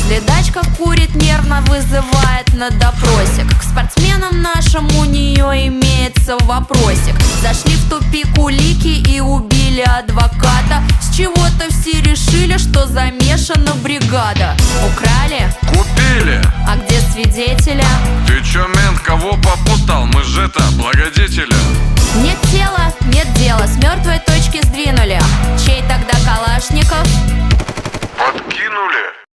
Следачка курит нервно, вызывает на допросик. К спортсменам нашим у нее имеется вопросик. Зашли в тупик улики и убили адвоката. С чего-то все решили, что замешана бригада. Украли? Купили. А где свидетели? Ты чё, мент, кого попутал? Мы же это, благодетели. Нет тела, нет дела. С мертвой